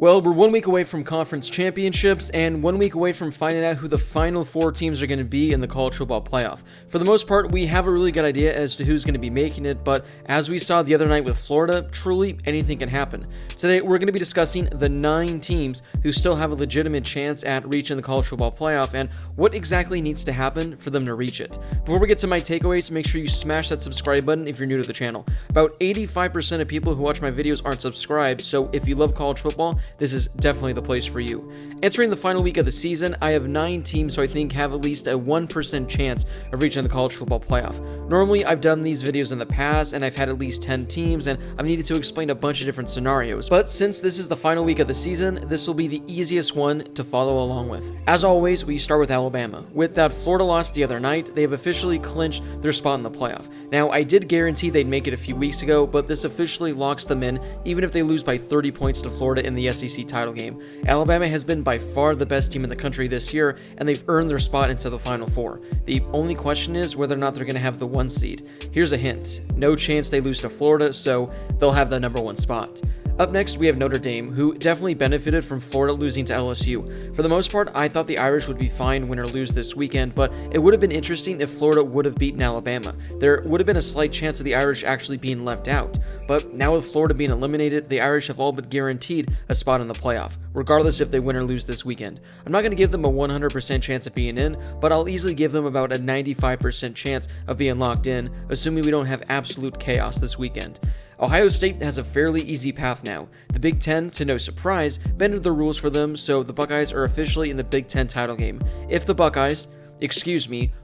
Well, we're 1 week away from conference championships and 1 week away from finding out who the final 4 teams are going to be in the college football playoff. For the most part, we have a really good idea as to who's going to be making it, but as we saw the other night with Florida, truly anything can happen. Today, we're going to be discussing the 9 teams who still have a legitimate chance at reaching the college football playoff and what exactly needs to happen for them to reach it. Before we get to my takeaways, make sure you smash that subscribe button if you're new to the channel. About 85% of people who watch my videos aren't subscribed, so if you love college football, this is definitely the place for you. Entering the final week of the season, I have 9 teams who I think have at least a 1% chance of reaching the college football playoff. Normally, I've done these videos in the past and I've had at least 10 teams and I've needed to explain a bunch of different scenarios. But since this is the final week of the season, this will be the easiest one to follow along with. As always, we start with Alabama. With that Florida loss the other night, they have officially clinched their spot in the playoff. Now, I did guarantee they'd make it a few weeks ago, but this officially locks them in even if they lose by 30 points to Florida in the SEC title game. Alabama has been by far the best team in the country this year, and they've earned their spot into the Final Four. The only question is whether or not they're going to have the 1 seed. Here's a hint. No chance they lose to Florida, so they'll have the number 1 spot. Up next, we have Notre Dame, who definitely benefited from Florida losing to LSU. For the most part, I thought the Irish would be fine win or lose this weekend, but it would have been interesting if Florida would have beaten Alabama. There would have been a slight chance of the Irish actually being left out. But now with Florida being eliminated, the Irish have all but guaranteed a spot in the playoff, regardless if they win or lose this weekend. I'm not going to give them a 100% chance of being in, but I'll easily give them about a 95% chance of being locked in, assuming we don't have absolute chaos this weekend. Ohio State has a fairly easy path now. The Big Ten, to no surprise, bended the rules for them, so the Buckeyes are officially in the Big Ten title game.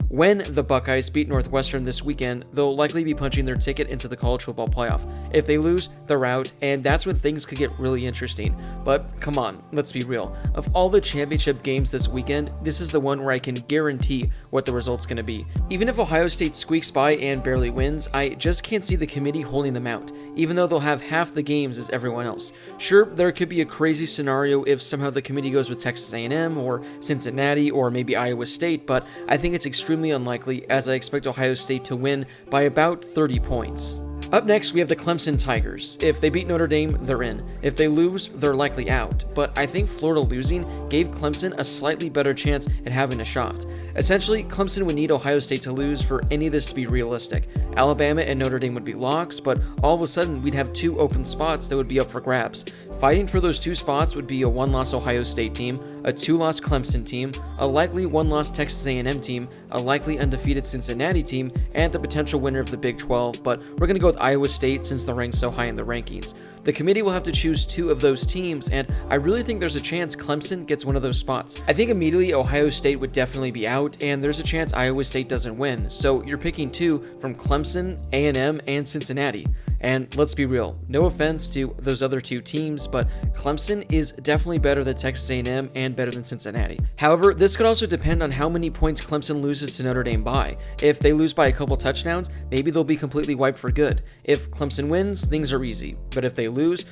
When the Buckeyes beat Northwestern this weekend, they'll likely be punching their ticket into the college football playoff. If they lose, they're out, and that's when things could get really interesting. But come on, let's be real. Of all the championship games this weekend, this is the one where I can guarantee what the result's going to be. Even if Ohio State squeaks by and barely wins, I just can't see the committee holding them out, even though they'll have half the games as everyone else. Sure, there could be a crazy scenario if somehow the committee goes with Texas A&M or Cincinnati or maybe Iowa State, but I think it's extremely unlikely, as I expect Ohio State to win by about 30 points. Up next, we have the Clemson Tigers. If they beat Notre Dame, they're in. If they lose, they're likely out. But I think Florida losing gave Clemson a slightly better chance at having a shot. Essentially, Clemson would need Ohio State to lose for any of this to be realistic. Alabama and Notre Dame would be locks, but all of a sudden we'd have 2 open spots that would be up for grabs. Fighting for those 2 spots would be a 1-loss Ohio State team, a 2-loss Clemson team, a likely 1-loss Texas A&M team, a likely undefeated Cincinnati team, and the potential winner of the Big 12, but we're going to go with Iowa State since they're ranked so high in the rankings. The committee will have to choose 2 of those teams, and I really think there's a chance Clemson gets one of those spots. I think immediately Ohio State would definitely be out, and there's a chance Iowa State doesn't win, so you're picking 2 from Clemson, A&M, and Cincinnati. And let's be real, no offense to those other 2 teams, but Clemson is definitely better than Texas A&M and better than Cincinnati. However, this could also depend on how many points Clemson loses to Notre Dame by. If they lose by a couple touchdowns, maybe they'll be completely wiped for good. If Clemson wins, things are easy. But if they lose,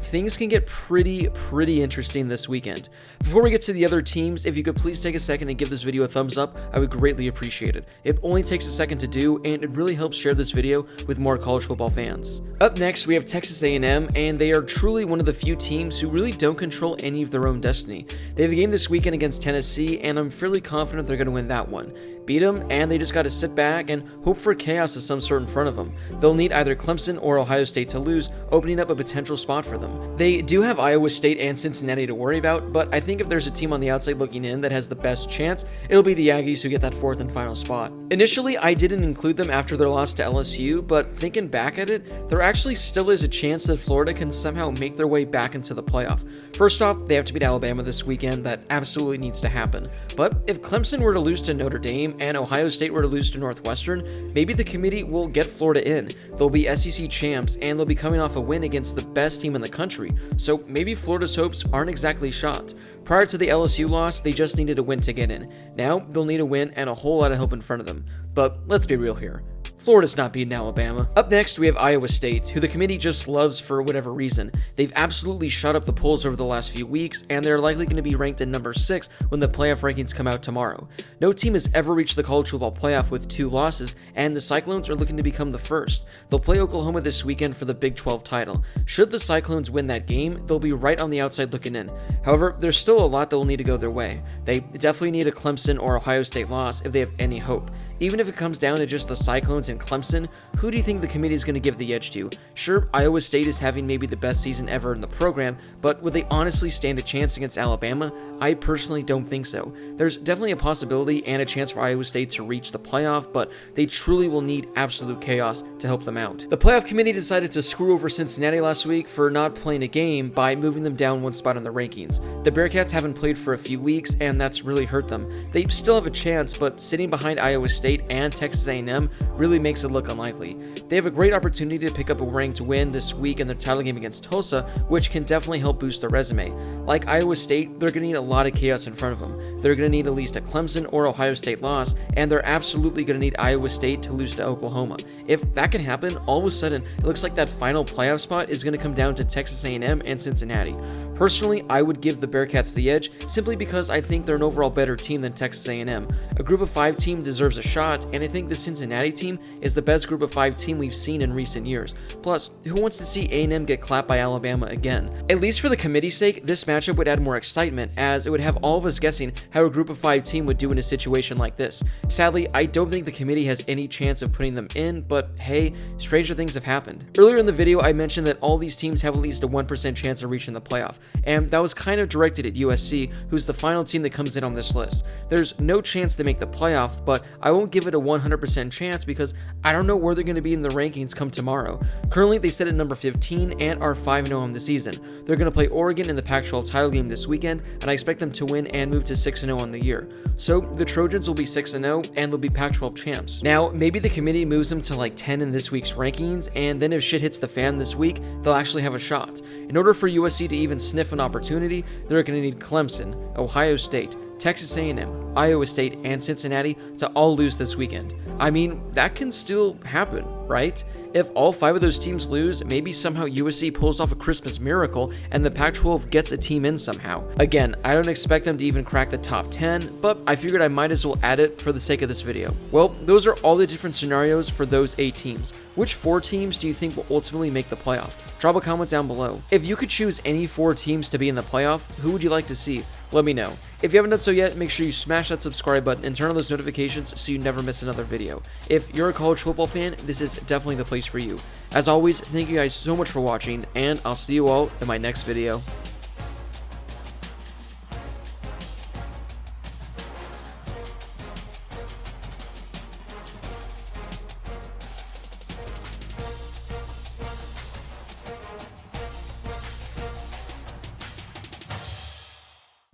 things can get pretty interesting this weekend. Before we get to the other teams, if you could please take a second and give this video a thumbs up, I would greatly appreciate it. It only takes a second to do, and it really helps share this video with more college football fans. Up next, we have Texas A&M, and they are truly one of the few teams who really don't control any of their own destiny. They have a game this weekend against Tennessee, and I'm fairly confident they're going to win that one. Beat them, and they just got to sit back and hope for chaos of some sort in front of them. They'll need either Clemson or Ohio State to lose, opening up a potential spot for them. They do have Iowa State and Cincinnati to worry about, but I think if there's a team on the outside looking in that has the best chance, it'll be the Aggies who get that 4th and final spot. Initially, I didn't include them after their loss to LSU, but thinking back at it, there actually still is a chance that Florida can somehow make their way back into the playoff. First off, they have to beat Alabama this weekend. That absolutely needs to happen. But if Clemson were to lose to Notre Dame and Ohio State were to lose to Northwestern, maybe the committee will get Florida in. They'll be SEC champs, and they'll be coming off a win against the best team in the country. So maybe Florida's hopes aren't exactly shot. Prior to the LSU loss, they just needed a win to get in. Now, they'll need a win and a whole lot of help in front of them. But let's be real here. Florida's not beating Alabama. Up next, we have Iowa State, who the committee just loves for whatever reason. They've absolutely shot up the polls over the last few weeks, and they're likely going to be ranked at number 6 when the playoff rankings come out tomorrow. No team has ever reached the college football playoff with 2 losses, and the Cyclones are looking to become the first. They'll play Oklahoma this weekend for the Big 12 title. Should the Cyclones win that game, they'll be right on the outside looking in. However, there's still a lot that will need to go their way. They definitely need a Clemson or Ohio State loss if they have any hope. Even if it comes down to just the Cyclones and Clemson, who do you think the committee is going to give the edge to? Sure, Iowa State is having maybe the best season ever in the program, but would they honestly stand a chance against Alabama? I personally don't think so. There's definitely a possibility and a chance for Iowa State to reach the playoff, but they truly will need absolute chaos to help them out. The playoff committee decided to screw over Cincinnati last week for not playing a game by moving them down 1 spot on the rankings. The Bearcats haven't played for a few weeks, and that's really hurt them. They still have a chance, but sitting behind Iowa State and Texas A&M really makes it look unlikely. They have a great opportunity to pick up a ranked win this week in their title game against Tulsa, which can definitely help boost their resume. Like Iowa State, they're going to need a lot of chaos in front of them. They're going to need at least a Clemson or Ohio State loss, and they're absolutely going to need Iowa State to lose to Oklahoma. If that can happen, all of a sudden, it looks like that final playoff spot is going to come down to Texas A&M and Cincinnati. Personally, I would give the Bearcats the edge simply because I think they're an overall better team than Texas A&M. A group of 5 team deserves a shot, and I think the Cincinnati team is the best group of 5 team we've seen in recent years. Plus, who wants to see A&M get clapped by Alabama again? At least for the committee's sake, this matchup would add more excitement, as it would have all of us guessing how a group of 5 team would do in a situation like this. Sadly, I don't think the committee has any chance of putting them in, but hey, stranger things have happened. Earlier in the video, I mentioned that all these teams have at least a 1% chance of reaching the playoff, and that was kind of directed at USC, who's the final team that comes in on this list. There's no chance they make the playoff, but I won't give it a 100% chance because I don't know where they're going to be in the rankings come tomorrow. Currently, they sit at number 15 and are 5-0 on the season. They're going to play Oregon in the Pac-12 title game this weekend, and I expect them to win and move to 6-0 on the year. So the Trojans will be 6-0 and they'll be Pac-12 champs. Now, maybe the committee moves them to like 10 in this week's rankings, and then if shit hits the fan this week, they'll actually have a shot. In order for USC to even sniff an opportunity, they're going to need Clemson, Ohio State, Texas A&M, Iowa State, and Cincinnati to all lose this weekend. I mean, that can still happen, right? If all 5 of those teams lose, maybe somehow USC pulls off a Christmas miracle and the Pac-12 gets a team in somehow. Again, I don't expect them to even crack the top 10, but I figured I might as well add it for the sake of this video. Well, those are all the different scenarios for those 8 teams. Which 4 teams do you think will ultimately make the playoff? Drop a comment down below. If you could choose any 4 teams to be in the playoff, who would you like to see? Let me know. If you haven't done so yet, make sure you smash that subscribe button and turn on those notifications so you never miss another video. If you're a college football fan, this is definitely the place for you. As always, thank you guys so much for watching, and I'll see you all in my next video.